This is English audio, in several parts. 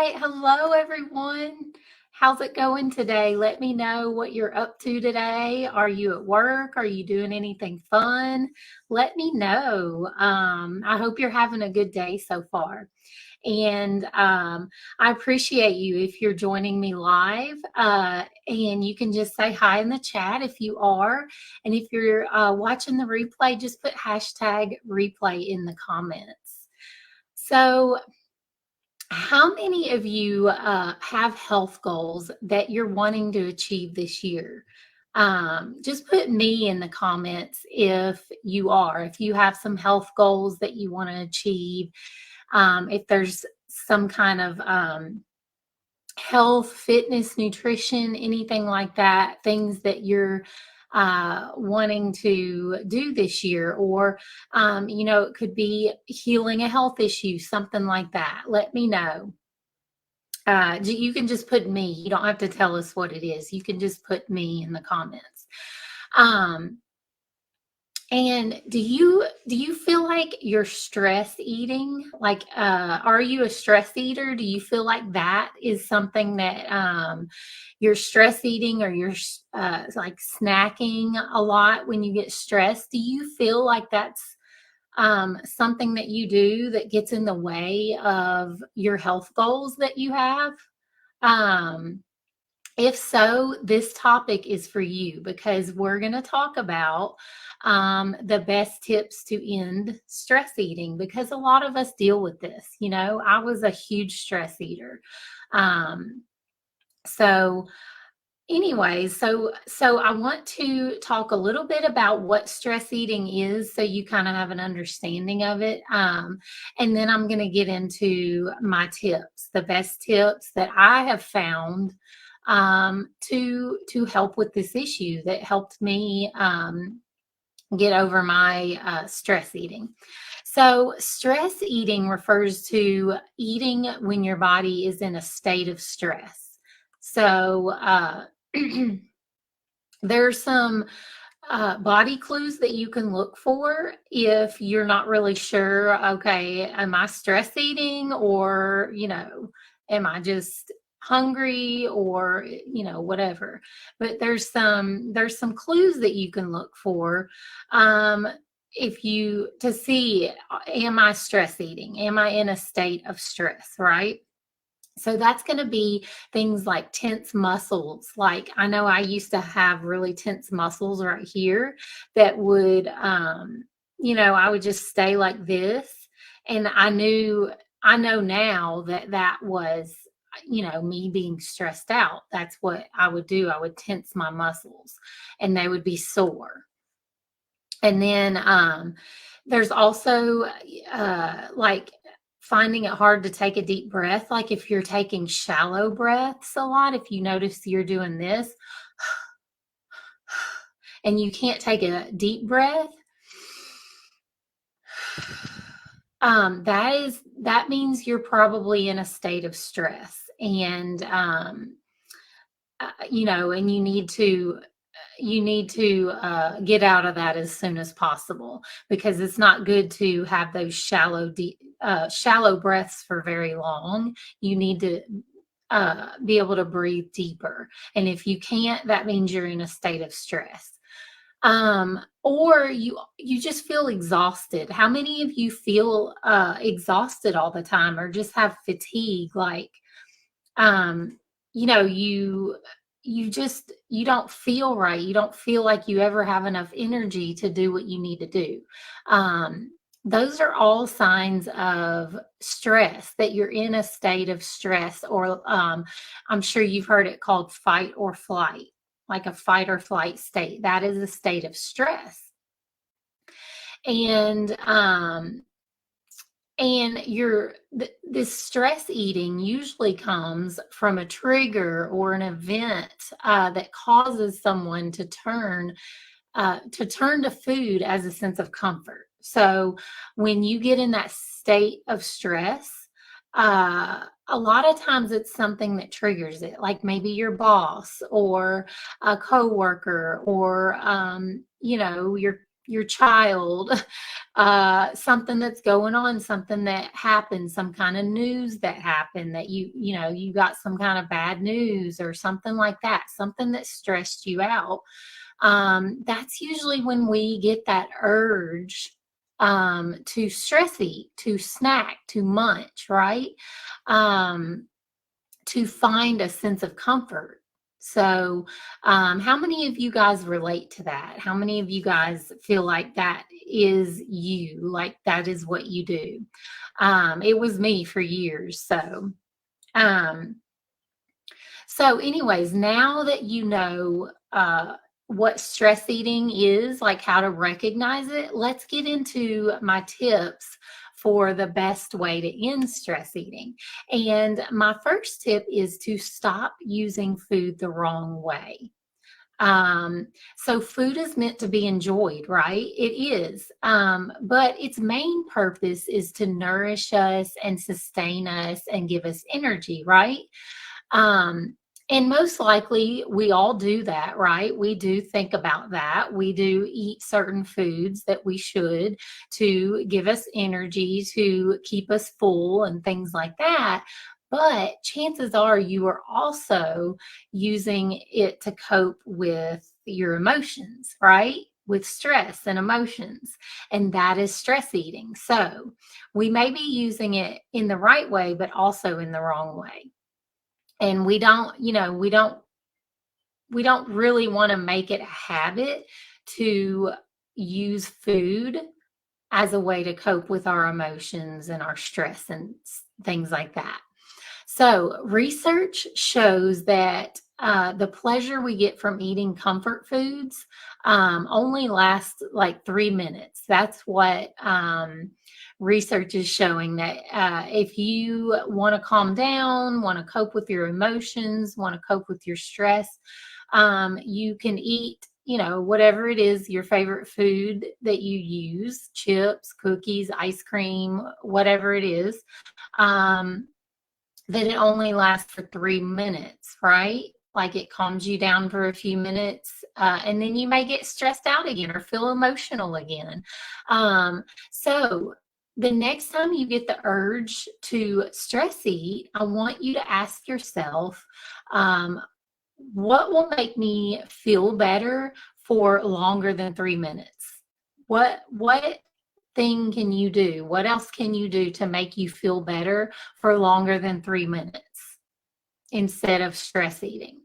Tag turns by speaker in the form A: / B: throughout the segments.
A: right. Hello, everyone. How's it going today? Let me know what you're up to today. Are you at work? Are you doing anything fun? Let me know. I hope you're having a good day so far. And I appreciate you if you're joining me live. And you can just say hi in the chat if you are. And if you're watching the replay, just put hashtag replay in the comments. So, how many of you have health goals that you're wanting to achieve this year? Just put me in the comments if you are, if you have some health goals that you want to achieve, if there's some kind of health, fitness, nutrition, anything like that, things that you're wanting to do this year, or it could be healing a health issue, something like that. Let me know. You can just put me. You don't have to tell us what it is. You can just put me in the comments. And do you feel like you're stress eating? Like, are you a stress eater? Do you feel like that is something that you're stress eating, or you're like snacking a lot when you get stressed? Do you feel like that's something that you do that gets in the way of your health goals that you have? Um, if so, this topic is for you, because we're going to talk about the best tips to end stress eating, because a lot of us deal with this. I was a huge stress eater. Um, so anyways, so I want to talk a little bit about what stress eating is, so you kind of have an understanding of it. And then I'm going to get into my tips, the best tips that I have found to help with this issue, that helped me get over my stress eating. So, stress eating refers to eating when your body is in a state of stress. So, there's some body clues that you can look for if you're not really sure. Okay, am I stress eating, or am I just hungry, or whatever. But there's some clues that you can look for, if you to see, am I stress eating, am I in a state of stress, right? So that's going to be things like tense muscles. Like, I know I used to have really tense muscles right here that would, I would just stay like this. And I know now that that was, me being stressed out. That's what I would do. I would tense my muscles and they would be sore. And then there's also like finding it hard to take a deep breath. Like, if you're taking shallow breaths a lot, if you notice you're doing this and you can't take a deep breath, that means you're probably in a state of stress. And and you need to get out of that as soon as possible, because it's not good to have those shallow breaths for very long. You need to be able to breathe deeper. And if you can't, that means you're in a state of stress. Or you just feel exhausted. How many of you feel exhausted all the time, or just have fatigue? Like, you know, you don't feel right. You don't feel like you ever have enough energy to do what you need to do. Those are all signs of stress, that you're in a state of stress, or I'm sure you've heard it called fight or flight, like a fight or flight state. That is a state of stress. And this stress eating usually comes from a trigger or an event that causes someone to turn to food as a sense of comfort. So when you get in that state of stress, a lot of times it's something that triggers it, like maybe your boss or a coworker, or your child something that's going on, something that happened, some kind of news that happened, that you got some kind of bad news or something like that, something that stressed you out. That's usually when we get that urge to stress eat, to snack, to munch, right? To find a sense of comfort. So, how many of you guys relate to that? How many of you guys feel like that is you, like that is what you do? It was me for years. Um, anyways, now that you know what stress eating is, like how to recognize it, let's get into my tips for the best way to end stress eating. And my first tip is to stop using food the wrong way. So food is meant to be enjoyed, right? It is. But its main purpose is to nourish us and sustain us and give us energy, right? Um, and most likely we all do that, right? We do think about that. We do eat certain foods that we should to give us energy, to keep us full, and things like that. But chances are you are also using it to cope with your emotions, right? With stress and emotions. And that is stress eating. So we may be using it in the right way, but also in the wrong way. And we don't really want to make it a habit to use food as a way to cope with our emotions and our stress and things like that. So research shows that the pleasure we get from eating comfort foods only lasts like 3 minutes. That's what research is showing, that if you want to calm down, want to cope with your emotions, want to cope with your stress, you can eat whatever it is, your favorite food that you use, chips, cookies, ice cream, whatever it is, that it only lasts for 3 minutes, right? Like it calms you down for a few minutes, and then you may get stressed out again or feel emotional again. So the next time you get the urge to stress eat, I want you to ask yourself, what will make me feel better for longer than 3 minutes? What thing can you do? What else can you do to make you feel better for longer than 3 minutes instead of stress eating?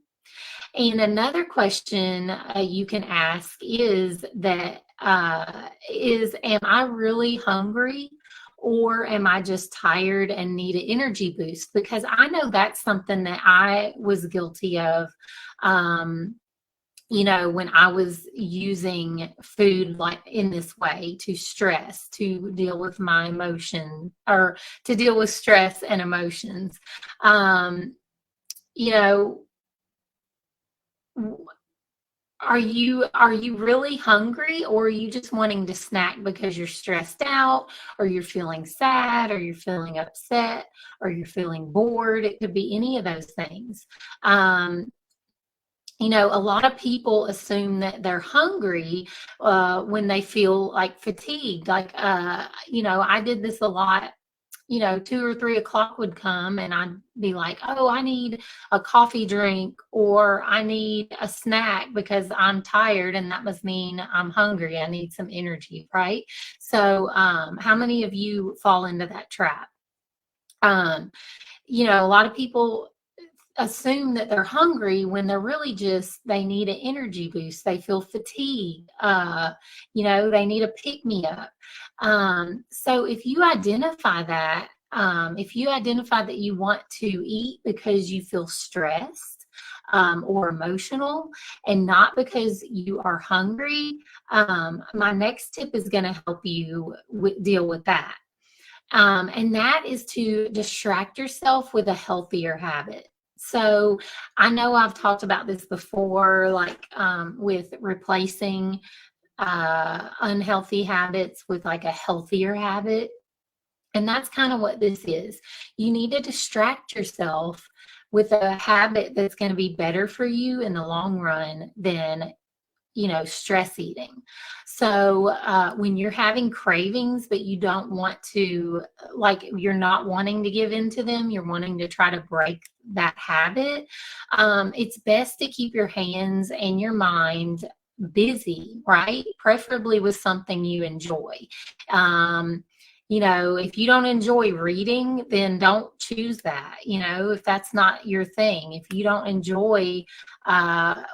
A: And another question you can ask is am I really hungry, or am I just tired and need an energy boost? Because I know that's something that I was guilty of. When I was using food like in this way to stress, to deal with my emotion, or to deal with stress and emotions. You know, are you really hungry, or are you just wanting to snack because you're stressed out, or you're feeling sad, or you're feeling upset, or you're feeling bored? It could be any of those things. A lot of people assume that they're hungry when they feel like fatigued. Like, I did this a lot. 2 or 3 o'clock would come and I'd be like, oh, I need a coffee drink, or I need a snack because I'm tired, and that must mean I'm hungry. I need some energy, right? So, how many of you fall into that trap? A lot of people assume that they're hungry when they're really just, they need an energy boost. They feel fatigued. They need a pick me up. So if you identify that, that you want to eat because you feel stressed or emotional, and not because you are hungry, my next tip is going to help you deal with that. And that is to distract yourself with a healthier habit. So I know I've talked about this before, like with replacing unhealthy habits with like a healthier habit. And that's kind of what this is. You need to distract yourself with a habit that's going to be better for you in the long run than stress eating. So when you're having cravings, but you don't want to, like, you're not wanting to give in to them, you're wanting to try to break that habit, it's best to keep your hands and your mind busy, right? Preferably with something you enjoy. Um, if you don't enjoy reading, then don't choose that. If that's not your thing, if you don't enjoy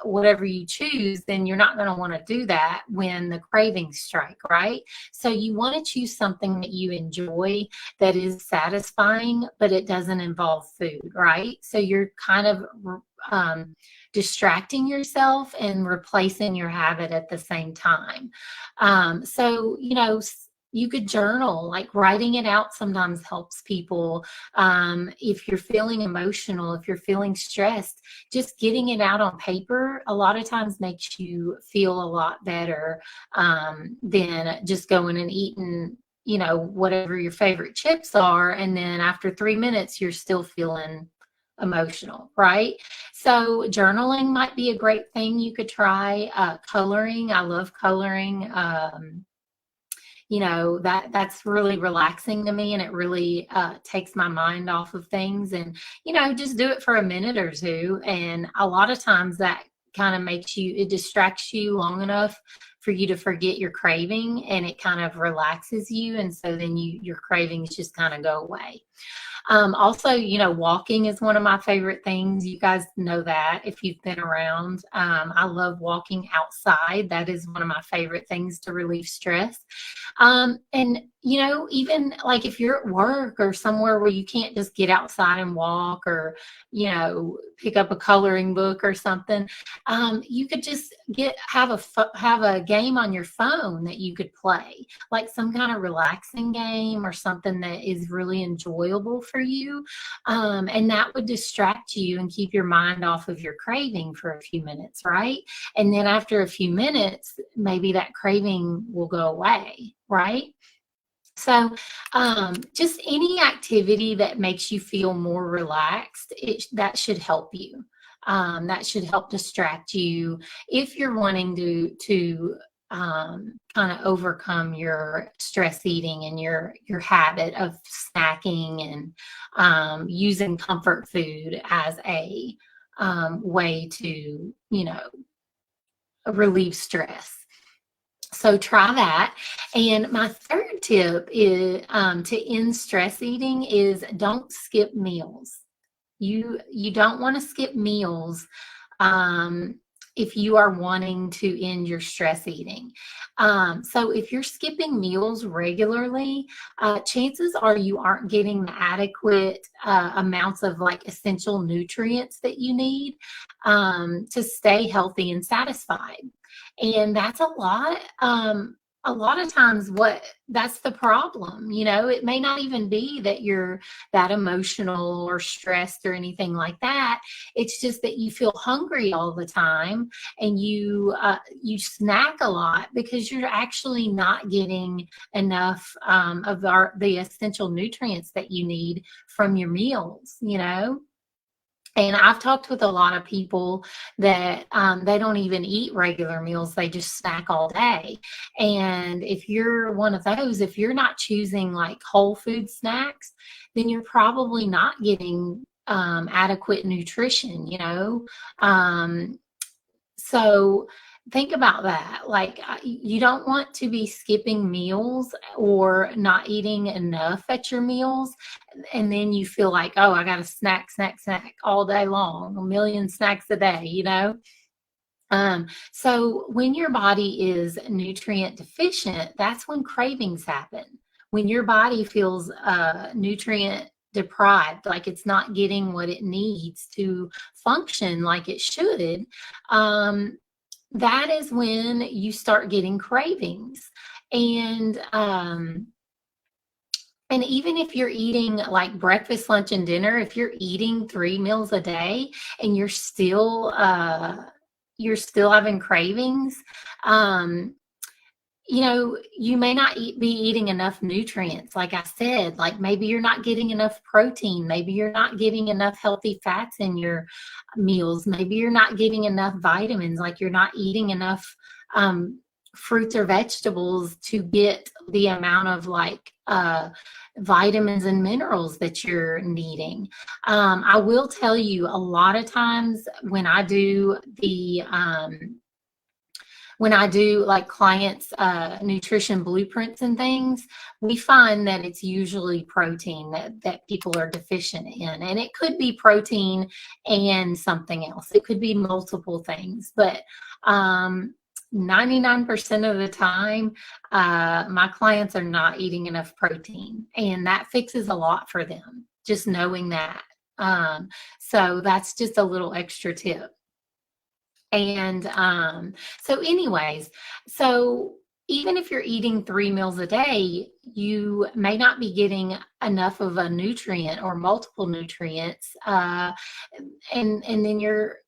A: whatever you choose, then you're not going to want to do that when the cravings strike, right? So you want to choose something that you enjoy, that is satisfying, but it doesn't involve food, right? So you're kind of distracting yourself and replacing your habit at the same time. So, you could journal, like writing it out sometimes helps people. If you're feeling emotional, if you're feeling stressed, just getting it out on paper a lot of times makes you feel a lot better than just going and eating, whatever your favorite chips are. And then after 3 minutes, you're still feeling emotional, right? So journaling might be a great thing you could try. Coloring, I love coloring. That's really relaxing to me, and it really takes my mind off of things. And just do it for a minute or two, and a lot of times that kind of it distracts you long enough for you to forget your craving, and it kind of relaxes you, and so then your cravings just kind of go away. Also, walking is one of my favorite things. You guys know that if you've been around. I love walking outside. That is one of my favorite things to relieve stress. And even like if you're at work or somewhere where you can't just get outside and walk, or, pick up a coloring book or something, you could just have a game on your phone that you could play, like some kind of relaxing game or something that is really enjoyable for you. And that would distract you and keep your mind off of your craving for a few minutes, right? And then after a few minutes, maybe that craving will go away, right? So just any activity that makes you feel more relaxed, that should help you. That should help distract you if you're wanting to kind of overcome your stress eating and your habit of snacking and using comfort food as a way to, relieve stress. So try that. And my third tip is to end stress eating is don't skip meals. You don't want to skip meals if you are wanting to end your stress eating. So if you're skipping meals regularly, chances are you aren't getting the adequate amounts of like essential nutrients that you need to stay healthy and satisfied. And that's a lot of times that's the problem. It may not even be that you're that emotional or stressed or anything like that. It's just that you feel hungry all the time, and you snack a lot because you're actually not getting enough of the essential nutrients that you need from your meals. And I've talked with a lot of people that they don't even eat regular meals. They just snack all day. And if you're one of those, if you're not choosing like whole food snacks, then you're probably not getting adequate nutrition. So think about that. Like, you don't want to be skipping meals or not eating enough at your meals. And then you feel like, oh, I got to snack all day long, a million snacks a day. So when your body is nutrient deficient, that's when cravings happen. When your body feels nutrient deprived, like it's not getting what it needs to function like it should, that is when you start getting cravings. And even if you're eating like breakfast, lunch, and dinner, if you're eating 3 meals a day and you're still having cravings, you may not be eating enough nutrients. Like I said, like maybe you're not getting enough protein. Maybe you're not getting enough healthy fats in your meals. Maybe you're not getting enough vitamins. Like you're not eating enough um, fruits or vegetables to get the amount of vitamins and minerals that you're needing. I will tell you, a lot of times when I do like clients nutrition blueprints and things, we find that it's usually protein that people are deficient in. And it could be protein and something else. It could be multiple things. But 99% of the time, my clients are not eating enough protein. And that fixes a lot for them, just knowing that. So that's just a little extra tip. And so, anyways, so even if you're eating 3 meals a day, you may not be getting enough of a nutrient or multiple nutrients, and then you're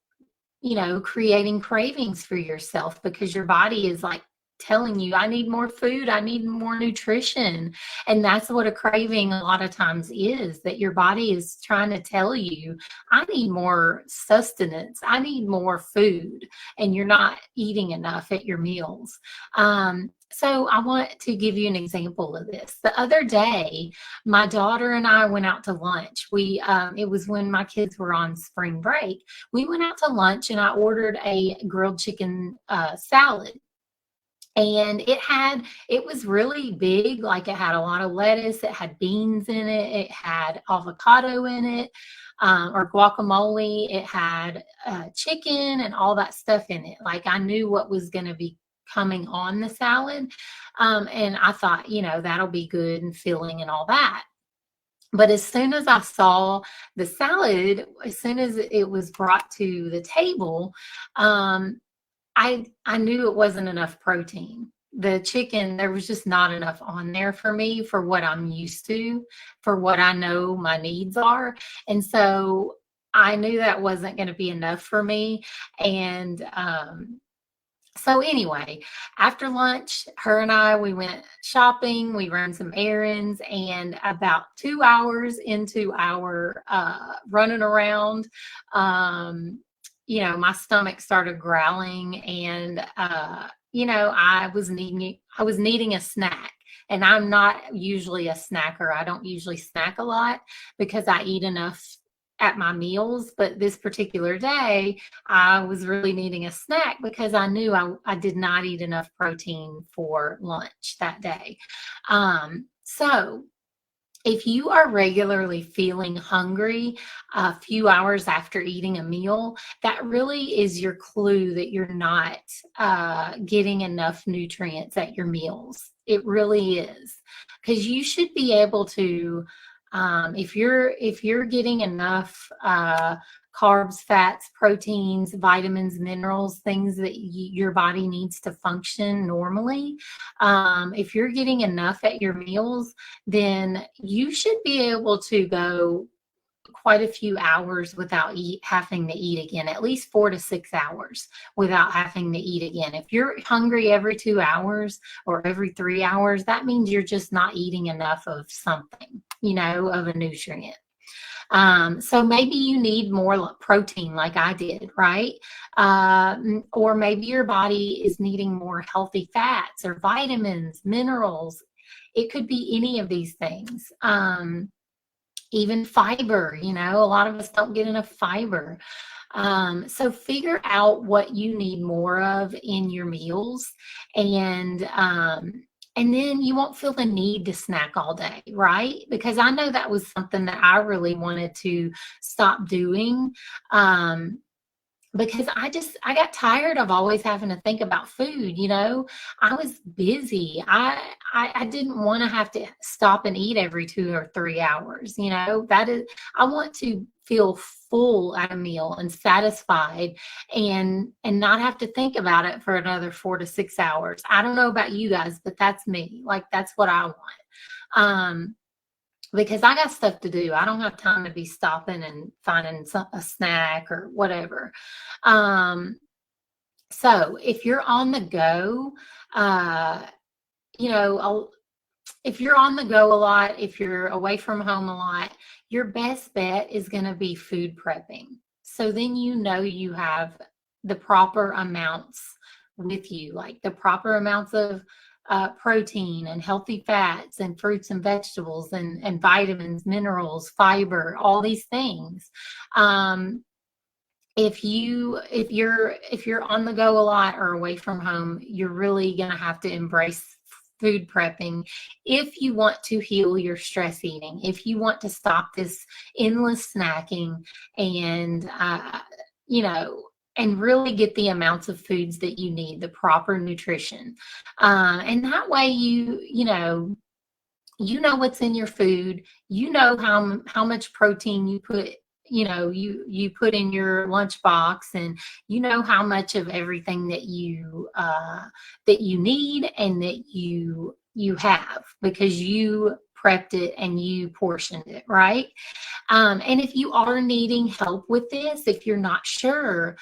A: creating cravings for yourself because your body is like telling you, I need more food, I need more nutrition. And that's what a craving a lot of times is, that your body is trying to tell you, I need more sustenance, I need more food, and you're not eating enough at your meals. So I want to give you an example of this. The other day, my daughter and I went out to lunch. It was when my kids were on spring break. We went out to lunch and I ordered a grilled chicken salad. And it was really big. Like, it had a lot of lettuce, it had beans in it, it had avocado in it, or guacamole, it had chicken and all that stuff in it. Like, I knew what was going to be coming on the salad. And I thought, that'll be good and filling and all that. But as soon as I saw the salad, as soon as it was brought to the table, I knew it wasn't enough protein. The chicken, there was just not enough on there for me, for what I'm used to, for what I know my needs are. And so I knew that wasn't going to be enough for me. And so anyway, after lunch, her and I, we went shopping, we ran some errands, and about 2 hours into our running around, my stomach started growling, and I was needing a snack. And I'm not usually a snacker. I don't usually snack a lot because I eat enough at my meals. But this particular day, I was really needing a snack because I knew I did not eat enough protein for lunch that day. So if you are regularly feeling hungry a few hours after eating a meal, that really is your clue that you're not getting enough nutrients at your meals. It really is, because you should be able to, if you're getting enough carbs, fats, proteins, vitamins, minerals, things that your body needs to function normally. If you're getting enough at your meals, then you should be able to go quite a few hours without having to eat again, at least 4 to 6 hours without having to eat again. If you're hungry every 2 hours or every 3 hours, that means you're just not eating enough of something, of a nutrient. So maybe you need more protein like I did, right? Or maybe your body is needing more healthy fats or vitamins, minerals. It could be any of these things. Even fiber, a lot of us don't get enough fiber. So figure out what you need more of in your meals, and then you won't feel the need to snack all day, right? Because I know that was something that I really wanted to stop doing. Because I got tired of always having to think about food. I was busy. I didn't want to have to stop and eat every 2 or 3 hours. I want to feel full at a meal and satisfied, and not have to think about it for another 4 to 6 hours. I don't know about you guys, but that's me. Like, that's what I want. Because I got stuff to do. I don't have time to be stopping and finding a snack or whatever. So if you're on the go, if you're on the go a lot, if you're away from home a lot, your best bet is going to be food prepping. So then you have the proper amounts with you, like the proper amounts of protein and healthy fats and fruits and vegetables and vitamins, minerals, fiber, all these things. If you're on the go a lot or away from home, you're really going to have to embrace food prepping if you want to heal your stress eating, if you want to stop this endless snacking and you know and really get the amounts of foods that you need, the proper nutrition. And that way you know what's in your food, you know how much protein you put, you put in your lunchbox, and you know how much of everything that you need and that you have, because you prepped it and you portioned it, right? And if you are needing help with this, if you're not sure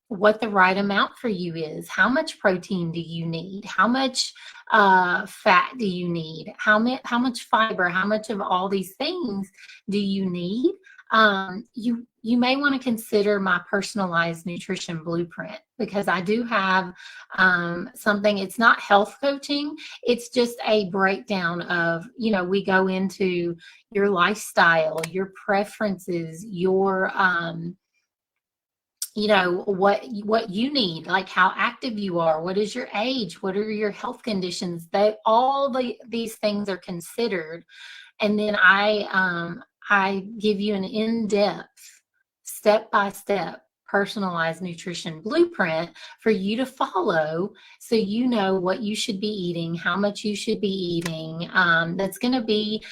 A: what the right amount for you is, how much protein do you need, how much fat do you need, how much fiber, how much of all these things do you need, you may want to consider my personalized nutrition blueprint, because I do have something. It's not health coaching, it's just a breakdown of, we go into your lifestyle, your preferences, your what you need, like how active you are, what is your age, what are your health conditions. These things are considered, and then I give you an in-depth, step-by-step personalized nutrition blueprint for you to follow, so you know what you should be eating, how much you should be eating. That's going to be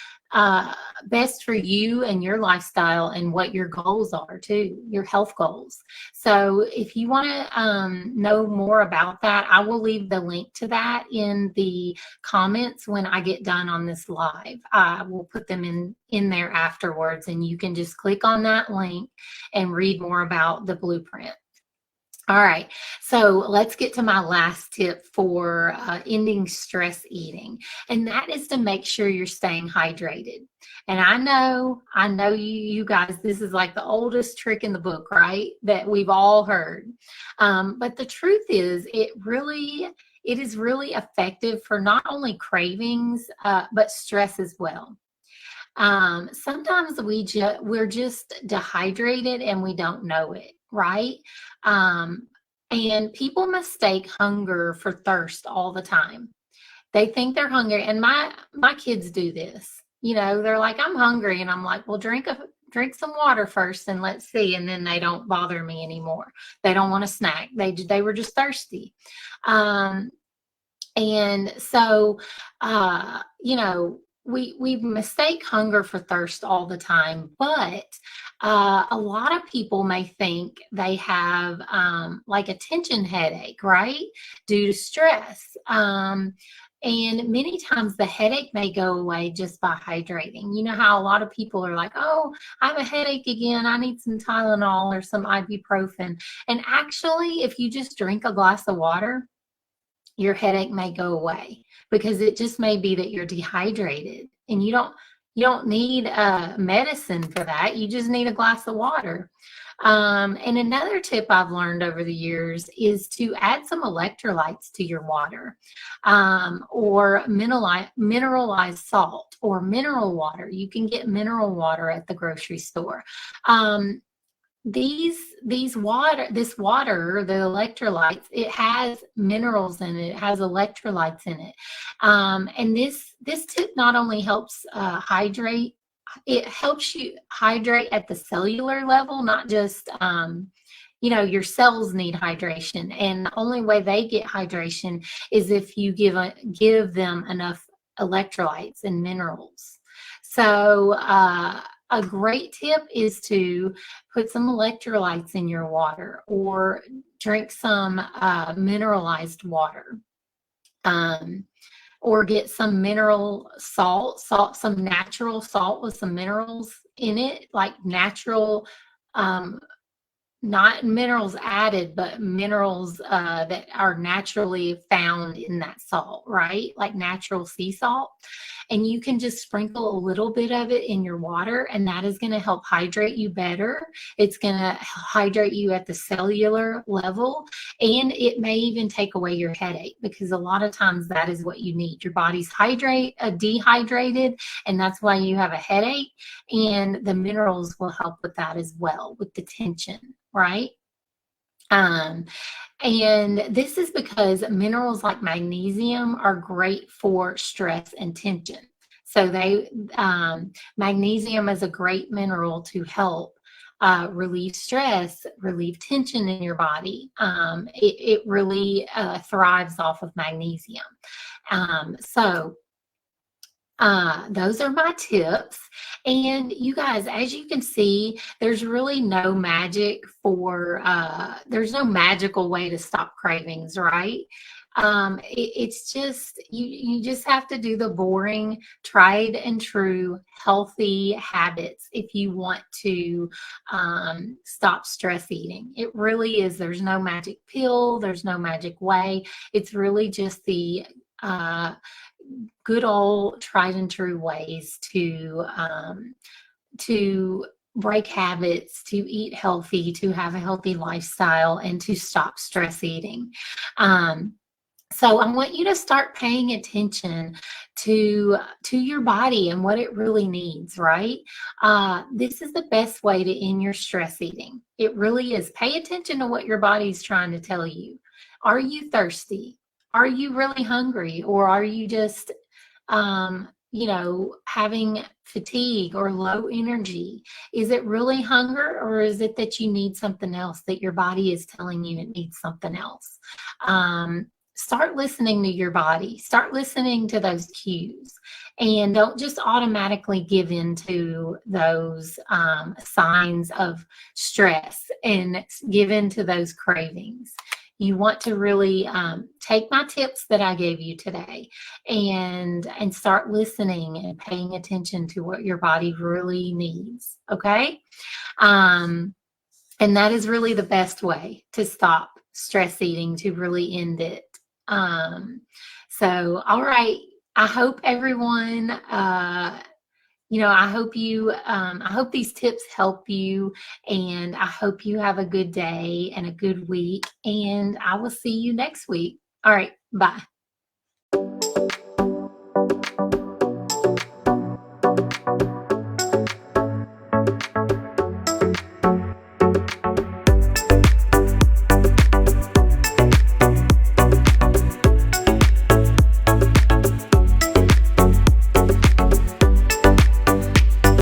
A: best for you and your lifestyle, and what your goals are too, your health goals. So if you want to know more about that, I will leave the link to that in the comments when I get done on this live. I will put them in there afterwards, and you can just click on that link and read more about the blueprint. All right, so let's get to my last tip for ending stress eating, and that is to make sure you're staying hydrated. And I know you guys, this is like the oldest trick in the book, right? That we've all heard. But the truth is, it is really effective for not only cravings, but stress as well. Sometimes we're just dehydrated and we don't know it, right? And people mistake hunger for thirst all the time. They think they're hungry, and my kids do this. They're like, I'm hungry, and I'm like, well, drink some water first, and let's see. And then they don't bother me anymore. They don't want a snack. They were just thirsty. And so, we mistake hunger for thirst all the time, but a lot of people may think they have like a tension headache, right? Due to stress. And many times the headache may go away just by hydrating. You know how a lot of people are like, oh, I have a headache again, I need some Tylenol or some ibuprofen. And actually, if you just drink a glass of water, your headache may go away, because it just may be that you're dehydrated, and you don't need medicine for that. You just need a glass of water. And another tip I've learned over the years is to add some electrolytes to your water, or mineralized salt or mineral water. You can get mineral water at the grocery store. This water, the electrolytes, it has minerals in it, it has electrolytes in it. And this tip not only helps hydrate, it helps you hydrate at the cellular level, not just your cells need hydration, and the only way they get hydration is if you give them enough electrolytes and minerals. So a great tip is to put some electrolytes in your water, or drink some mineralized water, or get some mineral salt, some natural salt with some minerals in it, like natural not minerals added, but minerals that are naturally found in that salt, right? Like natural sea salt. And you can just sprinkle a little bit of it in your water, and that is going to help hydrate you better. It's going to hydrate you at the cellular level, and it may even take away your headache, because a lot of times that is what you need. Your body's dehydrated, and that's why you have a headache. And the minerals will help with that as well, with the tension, right? Um, and this is because minerals like magnesium are great for stress and tension. So magnesium is a great mineral to help relieve stress, relieve tension in your body. It really thrives off of magnesium. So those are my tips. And you guys, as you can see, there's really no there's no magical way to stop cravings, right? It's just, you just have to do the boring, tried and true, healthy habits if you want to stop stress eating. It really is. There's no magic pill. There's no magic way. It's really just the good old tried and true ways to break habits, to eat healthy, to have a healthy lifestyle, and to stop stress eating. So I want you to start paying attention to your body and what it really needs, right? This is the best way to end your stress eating. It really is. Pay attention to what your body's trying to tell you. Are you thirsty? Are you really hungry? Or are you just, having fatigue or low energy? Is it really hunger, or is it that you need something else, that your body is telling you it needs something else? Start listening to your body. Start listening to those cues, and don't just automatically give in to those signs of stress and give in to those cravings. You want to really take my tips that I gave you today and start listening and paying attention to what your body really needs. Okay. And that is really the best way to stop stress eating, to really end it. So, all right. I hope everyone, I hope these tips help you, and I hope you have a good day and a good week, and I will see you next week. All right. Bye.